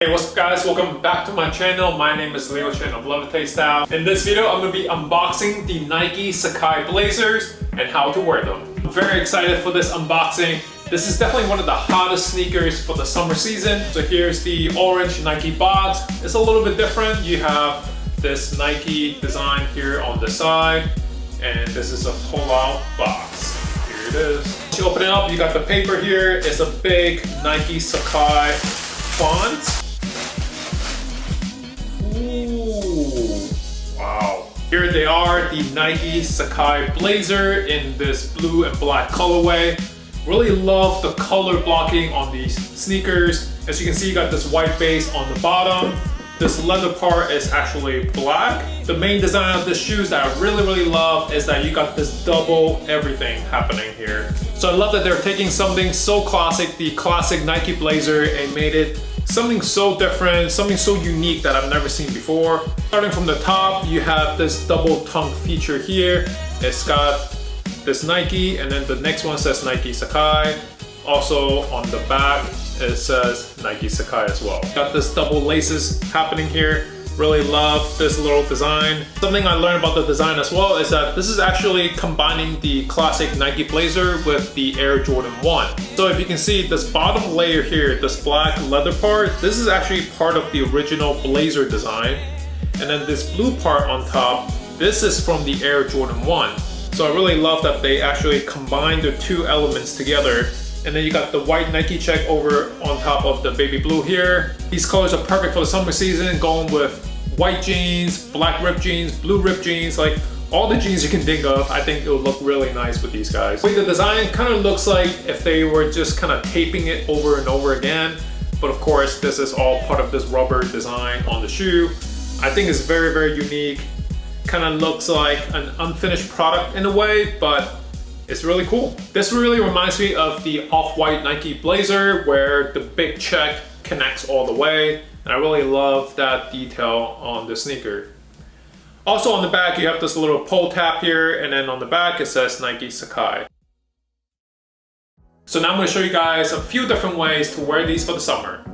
Hey, what's up guys? Welcome back to my channel. My name is Chan of Levitate Style. In this video, I'm going to be unboxing the Nike SACAI Blazers and how to wear them. I'm very excited for this unboxing. This is definitely one of the hottest sneakers for the summer season. So here's the orange Nike box. It's a little bit different. You have this Nike design here on the side, and this is a pull-out box. Here it is. Once you open it up, you got the paper here. It's a big Nike SACAI font. Ooh, wow. Here they are, the Nike SACAI Blazer in this blue and black colorway. Really love the color blocking on these sneakers. As you can see, you got this white base on the bottom. This leather part is actually black. The main design of the shoes that I really love is that you got this double everything happening here. So I love that they're taking something so classic, the classic Nike Blazer, and made it something so different, something so unique that I've never seen before. Starting from the top, you have this double tongue feature here. It's got this Nike, and then the next one says Nike SACAI. Also on the back, it says Nike SACAI as well. Got this double laces happening here. Really love this little design. Something I learned about the design as well is that this is actually combining the classic Nike Blazer with the Air Jordan 1. So if you can see this bottom layer here, this black leather part, this is actually part of the original Blazer design. And then this blue part on top, this is from the Air Jordan 1. So I really love that they actually combined the two elements together. And then you got the white Nike check over on top of the baby blue here. These colors are perfect for the summer season, going with white jeans, black ripped jeans, blue ripped jeans, like all the jeans you can think of. I think it would look really nice with these guys. The design kind of looks like if they were just kind of taping it over and over again. But of course, this is all part of this rubber design on the shoe. I think it's very unique. Kind of looks like an unfinished product in a way, but it's really cool. This really reminds me of the off-white Nike Blazer where the big check connects all the way. And I really love that detail on the sneaker. Also on the back, you have this little pull tab here, and then on the back it says Nike SACAI. So now I'm going to show you guys a few different ways to wear these for the summer.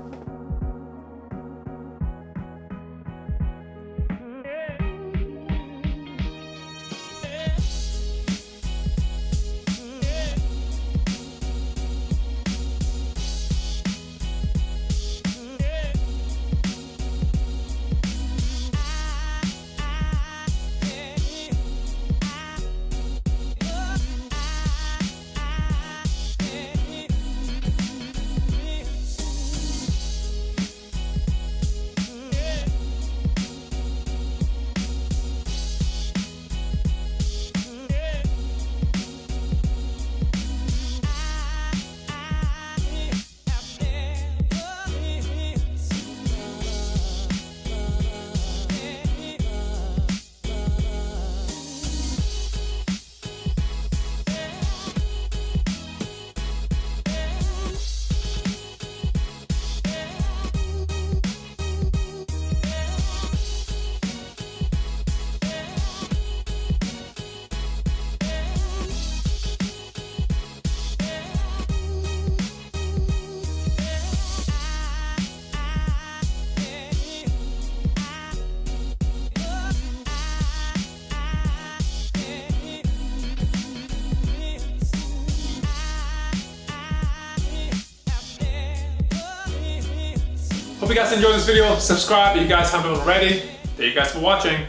Hope you guys enjoyed this video. Subscribe if you guys haven't already. Thank you guys for watching.